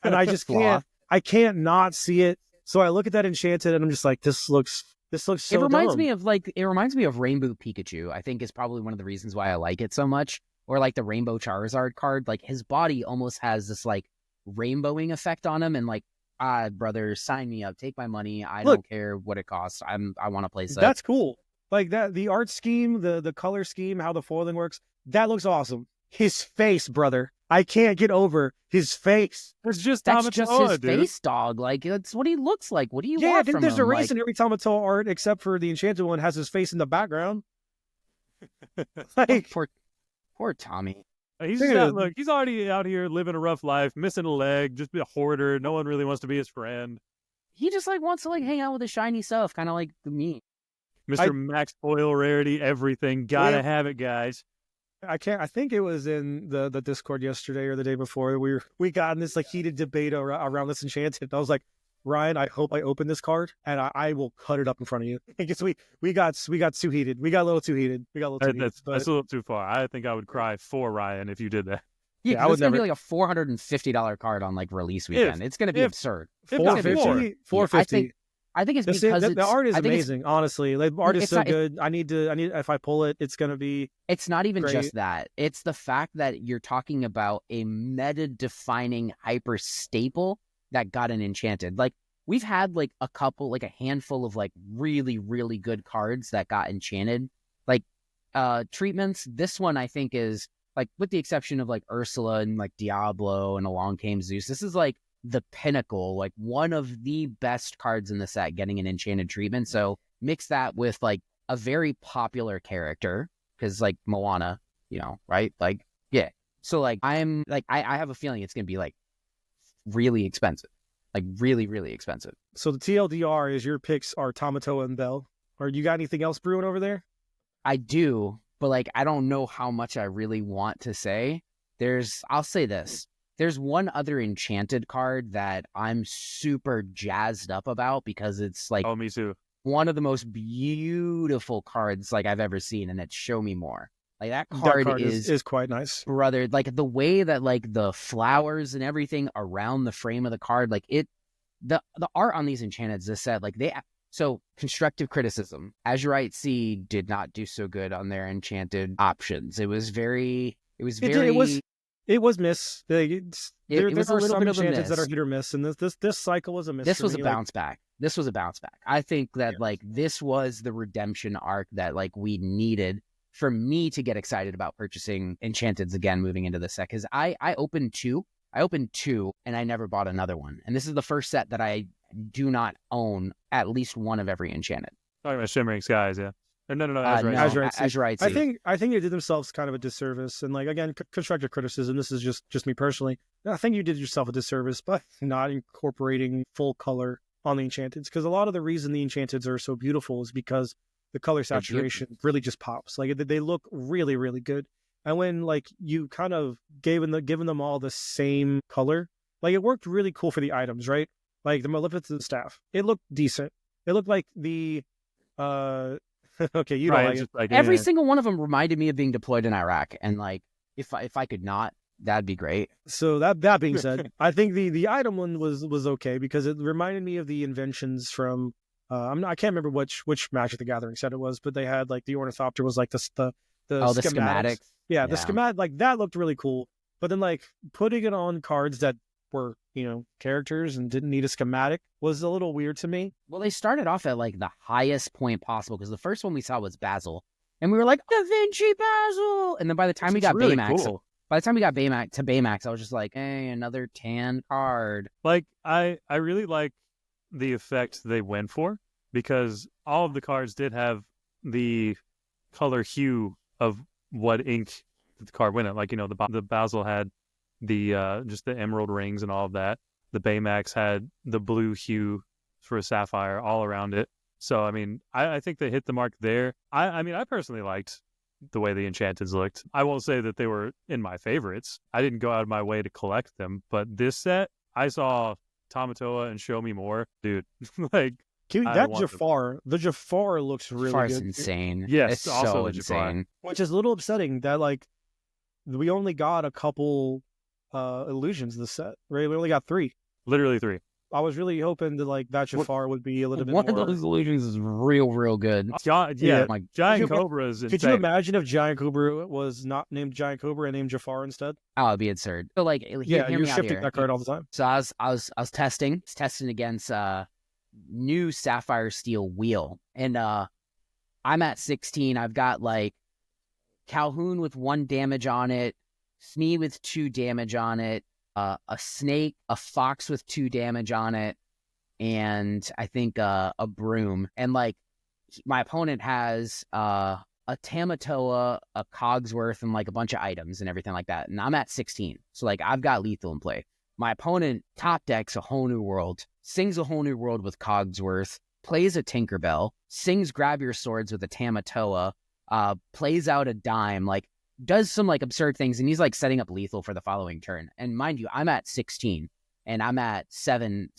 and I just can't. I can't not see it. So I look at that enchanted, and I'm just like, this looks so. It reminds dumb. me of Rainbow Pikachu. I think is probably one of the reasons why I like it so much. Or like the Rainbow Charizard card. Like his body almost has this like rainbowing effect on him, and like, brother, sign me up, take my money. I don't care what it costs. I want to play set. That's cool. Like that, the art scheme, the color scheme, how the foiling works, that looks awesome. His face, brother, I can't get over his face. It's just That's just his dude. face, dog. Like that's what he looks like. What do you Yeah, want I think from there's him? a reason every Tamatoa art, except for the enchanted one, has his face in the background. Like, poor Tommy. He's look, he's already out here living a rough life, missing a leg, just be a hoarder. No one really wants to be his friend. He just like wants to like hang out with the shiny stuff, kind of like me. Mr. Max Foil Rarity, everything. Gotta have it, guys. I think it was in the Discord yesterday or the day before. We got in this like heated debate around this enchanted. I was like, Ryan, I hope I open this card and I will cut it up in front of you. Because we got too heated. We got a little too heated. That's a little too far. I think I would cry for Ryan if you did that. Yeah, I would never. Be like a $450 card on like release weekend. It's gonna be absurd. $450. I think it's because the art is amazing. Honestly, the art is so good. I need if I pull it, it's gonna be. It's not even great. just that. It's the fact that you're talking about a meta-defining hyper staple that got an enchanted. Like we've had like a handful of like really, really good cards that got enchanted. Like treatments. This one I think is like, with the exception of like Ursula and like Diablo and Along Came Zeus, this is like the pinnacle, like one of the best cards in the set getting an enchanted treatment. So mix that with like a very popular character, because like Moana, right? Like, yeah. So like I'm like I have a feeling it's gonna be like really expensive. Like really, really expensive. So the TLDR is your picks are Tamatoa and Bell. Or you got anything else brewing over there? I do, but like I don't know how much I really want to say. I'll say this. There's one other enchanted card that I'm super jazzed up about because it's like, oh, me too, one of the most beautiful cards like I've ever seen, and it's Show Me More. Like that card is quite nice, brother. Like the way that like the flowers and everything around the frame of the card, like the art on these enchanteds, this set, like so constructive criticism. Azurite Sea did not do so good on their enchanted options. It was miss. There were some enchanteds that are hit or miss, and this cycle was a miss. This was a bounce back. This was a bounce back. I think that like this was the redemption arc that like we needed for me to get excited about purchasing enchanteds again moving into the set. Because I opened two, and I never bought another one. And this is the first set that I do not own at least one of every enchanted. Talking about Shimmering Skies, yeah. No, Azurite Sea. I think they did themselves kind of a disservice, and like again, constructive criticism. This is just me personally. I think you did yourself a disservice by not incorporating full color on the enchanteds, because a lot of the reason the enchanteds are so beautiful is because the color saturation really just pops. Like they look really, really good, and when like you kind of given them all the same color, like it worked really cool for the items, right? Like the Maleficent staff, it looked decent. It looked like the okay, you don't like it. Every single one of them reminded me of being deployed in Iraq, and like if I could not, that'd be great. So that being said, I think the item one was okay because it reminded me of the inventions from I can't remember which Magic the Gathering set it was, but they had like the Ornithopter was like the schematics. Yeah, the schematic, like that looked really cool. But then like putting it on cards that were characters and didn't need a schematic was a little weird to me. Well, they started off at like the highest point possible, because the first one we saw was Basil, and we were like, Da Vinci Basil, and then by the time we got really Baymax, cool. By the time we got Baymax, I was just like, hey, another tan card. Like I really like the effect they went for, because all of the cards did have the color hue of what ink the card went in. Like the Basil had the just the emerald rings and all of that. The Baymax had the blue hue for a sapphire all around it. So I mean, I think they hit the mark there. I mean, I personally liked the way the Enchanteds looked. I won't say that they were in my favorites. I didn't go out of my way to collect them, but this set, I saw Tamatoa and Show Me More. Dude, like, That Jafar, the Jafar looks really Jafar's good. insane. Yes, it's it's also so the Jafar. insane. Which is a little upsetting that, like, we only got a couple illusions this set, right? We only got 3. Literally 3. I was really hoping that, like, that Jafar would be a little bit One more... of those illusions is real good. Giant Cobra is insane. Could you imagine if Giant Cobra was not named Giant Cobra and named Jafar instead? Oh, it'd be absurd. So, like, hear you're me out shifting here. that card all the time. So I was testing against new Sapphire Steel wheel, and I'm at 16. I've got like Calhoun with 1 damage on it, Smee with 2 damage on it, a snake, a fox with 2 damage on it, and I think a broom. And like my opponent has a Tamatoa, a Cogsworth, and like a bunch of items and everything like that. And I'm at 16. So like I've got lethal in play. My opponent top decks a Whole New World, sings a Whole New World with Cogsworth, plays a Tinkerbell, sings Grab Your Swords with a Tamatoa, plays out a dime, like does some like absurd things, and he's like setting up lethal for the following turn. And mind you, I'm at 16 and I'm at 7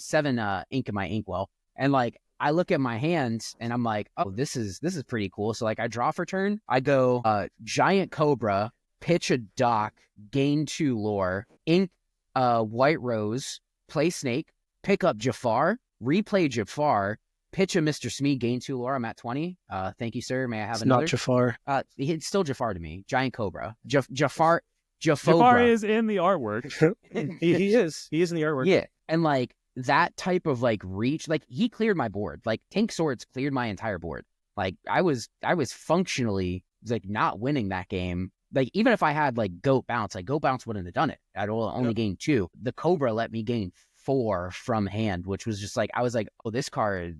ink in my inkwell. And like I look at my hands and I'm like, oh, this is pretty cool. So like I draw for turn, I go Giant Cobra, pitch a dock, gain 2 lore, ink White Rose, play Snake, pick up Jafar, replay Jafar, pitch a Mr. Smee, gain 2 lore. I'm at 20. Thank you, sir. May I have another? Not Jafar. It's still Jafar to me. Giant Cobra. Jafar is in the artwork. he is. He is in the artwork. Yeah. And like that type of like reach, like he cleared my board. Like Tank Swords cleared my entire board. Like I was functionally like not winning that game. Like, even if I had, like, Goat Bounce, like, Goat Bounce wouldn't have done it. I'd only gained 2. The Cobra let me gain 4 from hand, which was just, like, I was like, oh, this card,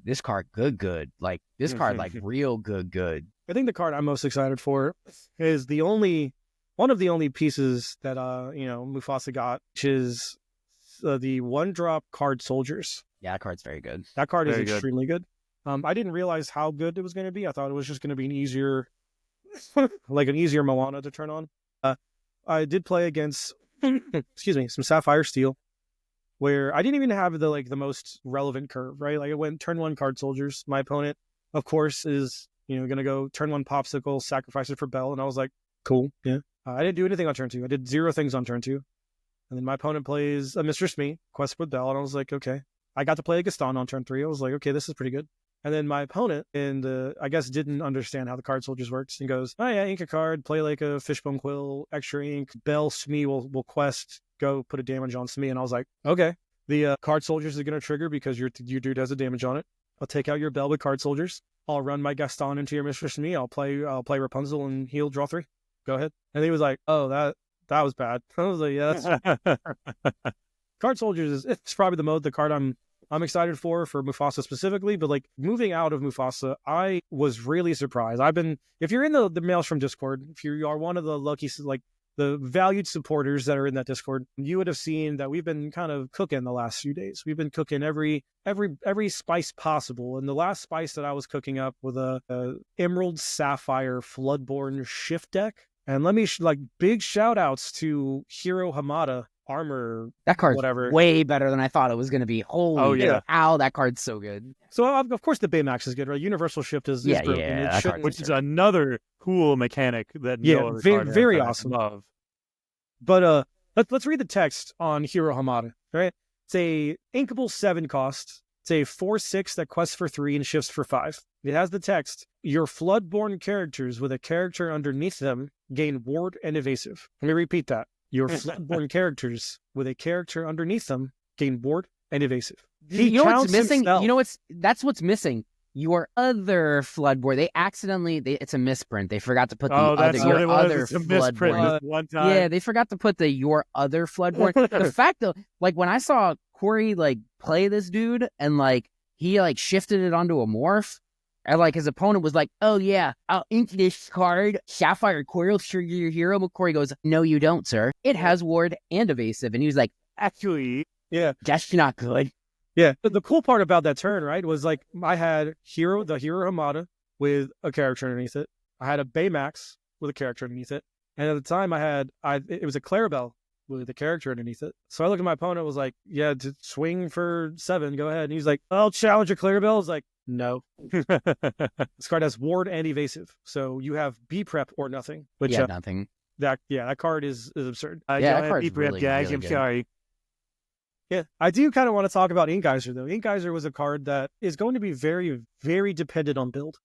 good. Like, this card, like, real good. I think the card I'm most excited for is one of the only pieces that, Mufasa got, which is the 1-drop card Soldiers. Yeah, that card's very good. That card is extremely good. I didn't realize how good it was going to be. I thought it was just going to be an easier Moana to turn on. I did play against, some Sapphire Steel, where I didn't even have the most relevant curve, right? Like it went turn 1 card Soldiers. My opponent, of course, is going to go turn 1 Popsicle, sacrifice it for Bell, and I was like, cool, yeah. I didn't do anything on turn 2. I did 0 things on turn 2, and then my opponent plays a Mr. Smee, quest with Bell, and I was like, okay. I got to play a Gaston on turn 3. I was like, okay, this is pretty good. And then my opponent, I guess, didn't understand how the card Soldiers works, and goes, oh yeah, ink a card, play like a Fishbone Quill, extra ink, Bell, Smee will quest, go put a damage on Smee. And I was like, okay, the card Soldiers is going to trigger because your dude has a damage on it. I'll take out your Bell with card Soldiers. I'll run my Gaston into your Mr. Smee. I'll play Rapunzel and heal, draw 3. Go ahead. And he was like, oh, that was bad. I was like, yeah, that's... Card Soldiers it's probably the card I'm excited for Mufasa specifically, but like moving out of Mufasa, I was really surprised. If you're in the Maelstrom Discord, if you are one of the lucky, like the valued supporters that are in that Discord, you would have seen that we've been kind of cooking the last few days. We've been cooking every spice possible. And the last spice that I was cooking up with a Emerald Sapphire Floodborn Shift deck. And let me big shout outs to Hiro Hamada. Armor, that card's whatever, way better than I thought it was going to be. Holy cow, that card's so good. So of course the Baymax is good, right? Universal Shift is broken. Which is another cool mechanic that very awesome. Love. But let's read the text on Hiro Hamada. Right, it's a inkable 7 cost. It's a 4/6 that quests for 3 and shifts for 5. It has the text: your Floodborn characters with a character underneath them gain ward and evasive. Let me repeat that. Your Floodborn characters with a character underneath them gain ward and evasive. You know what's missing? That's what's missing. Your other Floodborn. It's a misprint. They forgot to put the other Floodborn. One time. Yeah, they forgot to put the your other Floodborn. The fact though, like when I saw Corey like play this dude and like he like shifted it onto a morph. And like his opponent was like, oh yeah, I'll ink this card, Sapphire Coil, trigger your hero. But Corey goes, no, you don't, sir. It has ward and evasive. And he was like, actually, yeah, that's not good. Yeah. But the cool part about that turn, right, was like I had the Hiro Hamada with a character underneath it. I had a Baymax with a character underneath it. And at the time it was a Clarabelle with a character underneath it. So I looked at my opponent, was like, yeah, to swing for 7, go ahead. And he's like, I'll challenge a Clarabelle. I was like, no. This card has ward and evasive. So you have B prep or nothing. Which, nothing. That card is absurd. That card's really, guys. really I'm good. sorry. Yeah, I do kind of want to talk about Inkgeyser, though. Inkgeyser was a card that is going to be very, very dependent on build.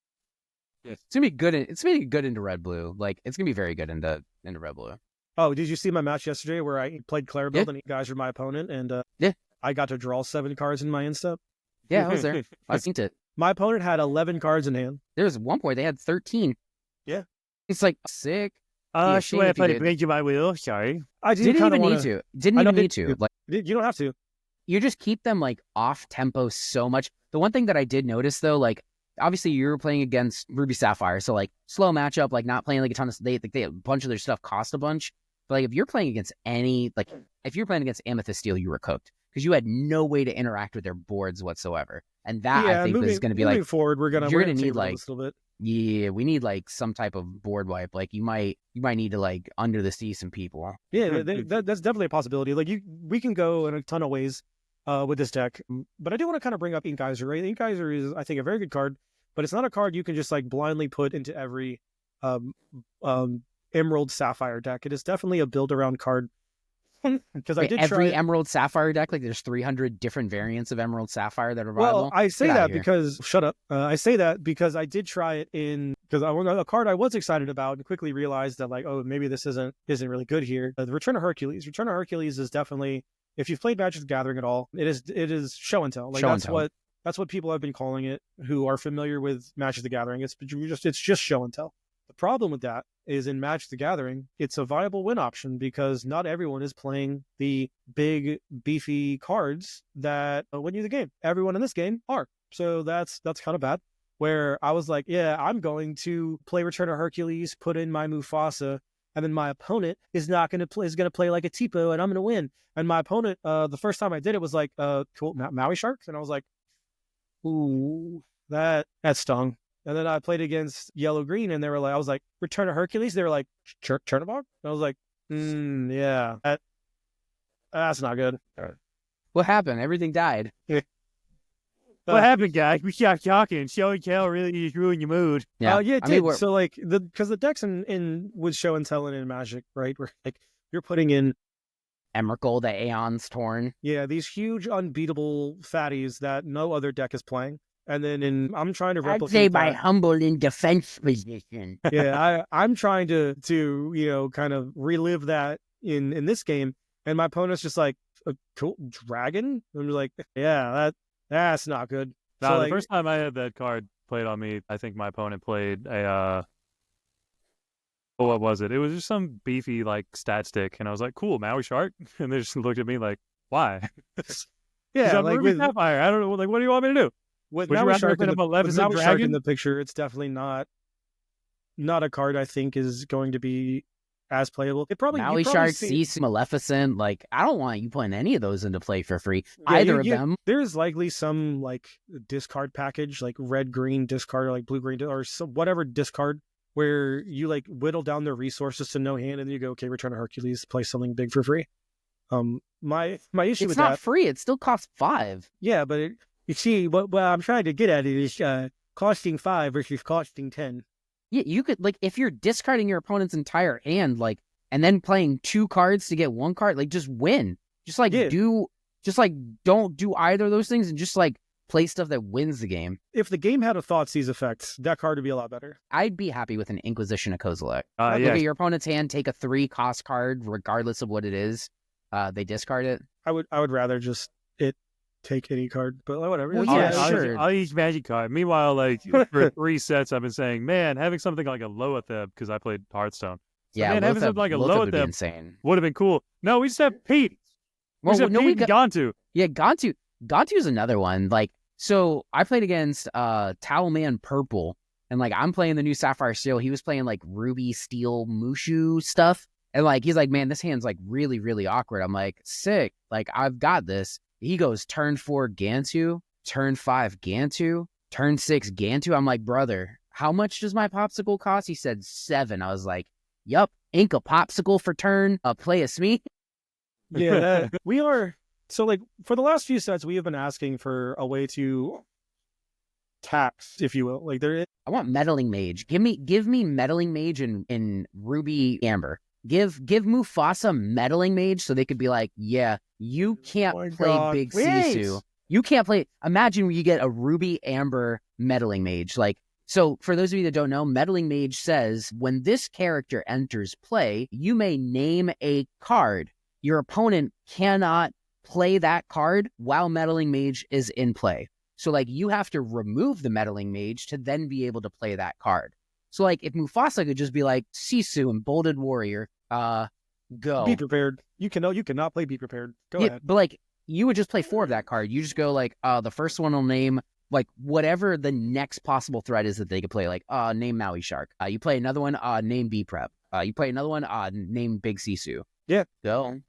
It's gonna be good. It's gonna be good into red blue. Like it's gonna be very good into red blue. Oh, did you see my match yesterday where I played Clarabelle and Inkgeyser my opponent, and I got to draw 7 cards in my end step? Yeah, I was there. I seen it. My opponent had 11 cards in hand. There was one point they had 13. Yeah, it's like sick. Should I play Break My Will? Sorry, I didn't even need to. Didn't even need to. Like you don't have to. You just keep them like off tempo so much. The one thing that I did notice though, like obviously you were playing against Ruby Sapphire, so like slow matchup, like not playing like a ton of they a bunch of their stuff cost a bunch. But like if you're playing against Amethyst Steel, you were cooked because you had no way to interact with their boards whatsoever. And that I think is going to be like forward. We're gonna need like a little bit. Yeah, we need like some type of board wipe. Like you might need to like under the sea some people. Yeah, that's definitely a possibility. Like we can go in a ton of ways with this deck, but I do want to kind of bring up Inkgeyser. Right, Inkgeyser is I think a very good card, but it's not a card you can just like blindly put into every Emerald Sapphire deck. It is definitely a build around card. Because I did every Emerald Sapphire deck, like there's 300 different variants of Emerald Sapphire that are viable. Well, I say that because shut up. I say that because I did try it because a card I was excited about and quickly realized that like, oh, maybe this isn't really good here. The Return of Hercules. Return of Hercules is definitely, if you've played Magic the Gathering at all, it is show and tell. Like that's what people have been calling it who are familiar with Magic the Gathering. It's just show and tell. The problem with that is in Magic the Gathering, it's a viable win option because not everyone is playing the big, beefy cards that win you the game. Everyone in this game are. So that's kind of bad. Where I was like, yeah, I'm going to play Return of Hercules, put in my Mufasa, and then my opponent is going to play like a Tipo, and I'm going to win. And my opponent, the first time I did it was like, cool, Maui Sharks, and I was like, ooh, that stung. And then I played against Yellow Green, and they were like, I was like, Return of Hercules. They were like, Chernobog? And I was like, yeah, that's not good. What happened? Everything died. What happened, guys? We stopped talking. Show and tell really just ruined your mood. Yeah, it did. So like because the decks in with show and tell and in Magic, right? Where like you're putting in Emrakul, the Aeon's Torn. Yeah, these huge unbeatable fatties that no other deck is playing. And then I'm trying to replicate. I'd say my humble in defense position. Yeah, I'm trying to kind of relive that in this game, and my opponent's just like a cool dragon. I'm just like, yeah, that's not good. No, so, the first time I had that card played on me, I think my opponent played a what was it? It was just some beefy like stat stick, and I was like, cool, Maui Shark, and they just looked at me like, why? Yeah, like Ruby Sapphire. I don't know. Like, what do you want me to do? With Maui Shark in the picture, it's definitely not a card I think is going to be as playable. It probably Maui Shark, Cease, Maleficent. Like, I don't want you putting any of those into play for free. Either of them. There's likely some like discard package, like red green discard, or like blue green, or whatever discard, where you like whittle down their resources to no hand, and then you go, okay, Return of Hercules, play something big for free. My issue with that, it's not free. It still costs 5. Yeah, but you see, what I'm trying to get at is costing 5 versus costing 10. Yeah, you could, like, if you're discarding your opponent's entire hand, like, and then playing 2 cards to get 1 card, like, just win. Don't do either of those things and just, like, play stuff that wins the game. If the game had a Thoughtseize effect, that card would be a lot better. I'd be happy with an Inquisition of Kozilek. Look at your opponent's hand, take a 3-cost card, regardless of what it is. They discard it. I would rather just take any card, but whatever. Well, sure. I'll use Magic card. Meanwhile, like for 3 sets, I've been saying, man, having something like a Loatheb, because I played Hearthstone. So, yeah, man, having something like a Loatheb insane. Would have been cool. No, we just have Pete. Well, we got Gantu. Yeah, Gantu is another one. Like, so I played against Talisman Purple, and like I'm playing the new Sapphire Steel. He was playing like Ruby Steel Mushu stuff, and like he's like, man, this hand's like really, really awkward. I'm like, sick. Like I've got this. He goes turn 4 Gantu, turn 5 Gantu, turn 6 Gantu. I'm like, brother, how much does my popsicle cost? He said 7. I was like, yup, ink a popsicle for turn, play as me. Yeah, we are. So like for the last few sets, we have been asking for a way to tax, if you will. Like I want Meddling Mage. Give me Meddling Mage in Ruby Amber. Give Mufasa Meddling Mage so they could be like, yeah, you can't play Big Sisu. You can't play. Imagine you get a Ruby Amber Meddling Mage. Like, so for those of you that don't know, Meddling Mage says when this character enters play, you may name a card. Your opponent cannot play that card while Meddling Mage is in play. So like you have to remove the Meddling Mage to then be able to play that card. So like if Mufasa could just be like Sisu and Bolded Warrior, go. Be prepared. You cannot play Be Prepared. Go ahead. But like you would just play 4 of that card. You just go like the first one will name like whatever the next possible threat is that they could play. Like name Maui Shark. You play another one, name B Prep. You play another one, name Big Sisu. Yeah. Go.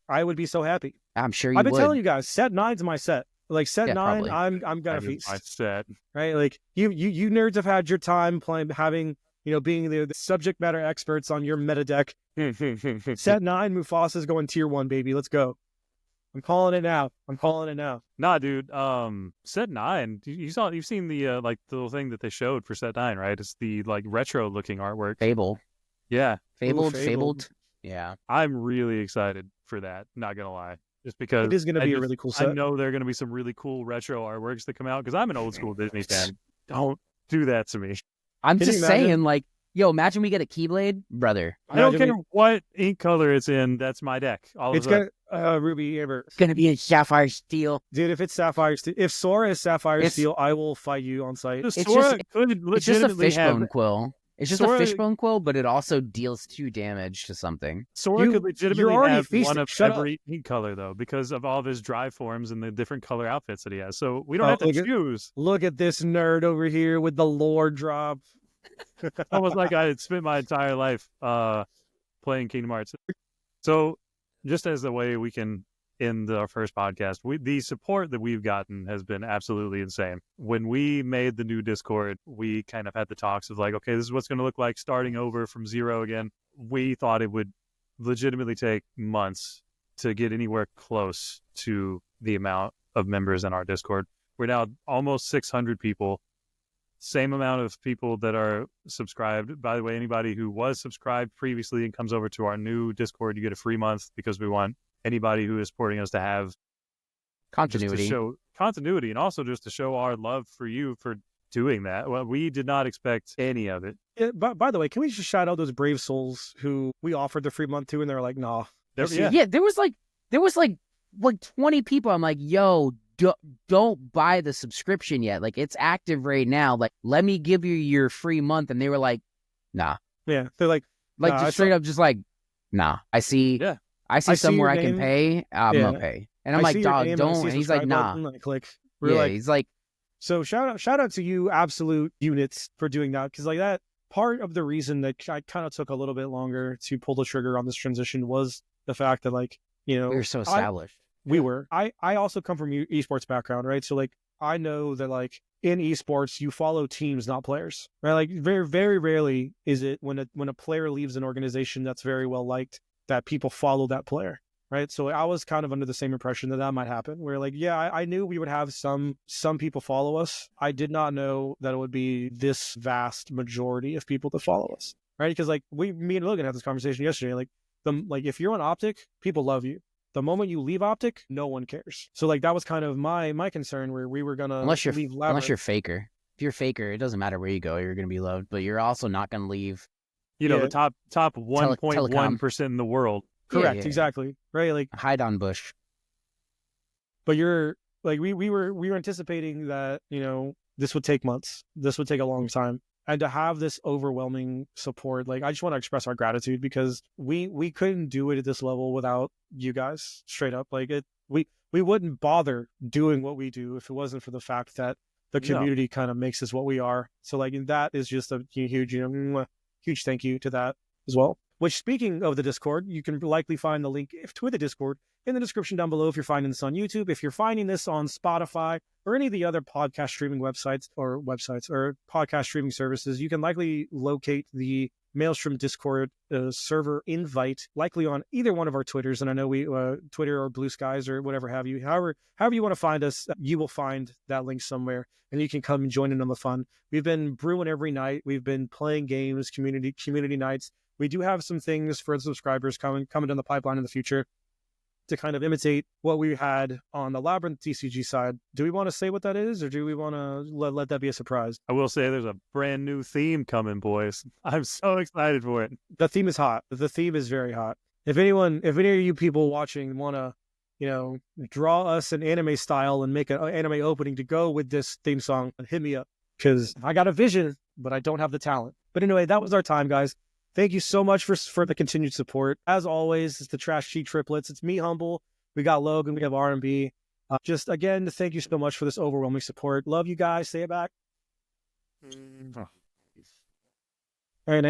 I would be so happy. I'm sure you would. I've been telling you guys, set 9's my set. Like set 9, probably. I'm gonna feast. My set. Right? Like you nerds have had your time playing, having, being the subject matter experts on your meta deck. Set 9, Mufasa's going tier 1, baby. Let's go. I'm calling it now. Nah, dude. Set 9. You've seen the like the little thing that they showed for set 9, right? It's the like retro looking artwork. Fable. Yeah. Fabled. Yeah. I'm really excited for that. Not gonna lie. Just because it is going to be a really cool set. I know there are going to be some really cool retro artworks that come out because I'm an old school Disney fan. Don't do that to me. I'm just saying, like, yo, imagine we get a Keyblade, brother. I don't care what ink color it's in. That's my deck. It's going to Ruby Amber. It's going to be in Sapphire Steel. Dude, if it's Sapphire Steel, if Sora is Sapphire Steel, I will fight you on site. It's just a fishbone quill. It's just a fishbone quill, but it also deals 2 damage to something. Sora could legitimately have one of every ink color, though, because of all of his drive forms and the different color outfits that he has. So we don't have to choose. Look at this nerd over here with the lore drop. Almost like I had spent my entire life playing Kingdom Hearts. So just as a way we can end our first podcast, the support that we've gotten has been absolutely insane. When we made the new Discord, we kind of had the talks of like, okay, this is what's going to look like starting over from zero again. We thought it would legitimately take months to get anywhere close to the amount of members in our Discord. We're now almost 600 people. Same amount of people that are subscribed. By the way, anybody who was subscribed previously and comes over to our new Discord, you get a free month because we want anybody who is supporting us to have continuity, to show continuity, and also just to show our love for you for doing that. Well, we did not expect any of it. Yeah, by the way, can we just shout out those brave souls who we offered the free month to, and they're like, nah. Yeah, there was like 20 people. I'm like, yo, don't buy the subscription yet. Like, it's active right now. Like, let me give you your free month. And they were like, nah. Yeah, they're like nah, just straight up, just like, nah. I see somewhere I can pay. I'm gonna pay. And I'm like, dog, don't. And he's like, nah. Click. He's like, so shout out to you, absolute units, for doing that, because like that part of the reason that I kind of took a little bit longer to pull the trigger on this transition was the fact that like we were so established. We were. I also come from esports background, right? So like I know that like in esports you follow teams, not players, right? Like very, very rarely is it when a player leaves an organization that's very well liked that people follow that player, right? So I was kind of under the same impression that might happen, where like, yeah, I knew we would have some people follow us. I did not know that it would be this vast majority of people to follow us, right? Because like me and Logan had this conversation yesterday. Like if you're on Optic, people love you. The moment you leave Optic, no one cares. So like that was kind of my concern, where we were gonna unless you're Labyrinth. Faker. If you're Faker, it doesn't matter where you go, you're gonna be loved. But you're also not gonna leave. The top 1.1% in the world. Correct, exactly. Right, like hide on bush. But you're like we were anticipating that this would take months. This would take a long time. And to have this overwhelming support, like I just want to express our gratitude, because we couldn't do it at this level without you guys, straight up. Like we wouldn't bother doing what we do if it wasn't for the fact that the community kind of makes us what we are. So like that is just a huge, huge thank you to that as well. which, speaking of the Discord, you can likely find the link to the Discord in the description down below if you're finding this on YouTube. If you're finding this on Spotify or any of the other podcast streaming websites or podcast streaming services, you can likely locate the Maelstrom Discord server invite, likely on either one of our Twitters. And I know we Twitter or Blue Skies or whatever have you. However you want to find us, you will find that link somewhere, and you can come and join in on the fun. We've been brewing every night. We've been playing games, community nights. We do have some things for the subscribers coming down the pipeline in the future to kind of imitate what we had on the Labyrinth TCG side. Do we want to say what that is, or do we want to let that be a surprise? I will say there's a brand new theme coming, boys. I'm so excited for it. The theme is hot. The theme is very hot. If any of you people watching want to, draw us an anime style and make an anime opening to go with this theme song, hit me up, because I got a vision, but I don't have the talent. But anyway, that was our time, guys. Thank you so much for the continued support. As always, it's the Trash Cheat Triplets. It's me, Humble. We got Logan. We have RMB. Just, again, thank you so much for this overwhelming support. Love you guys. Say it back. All right, and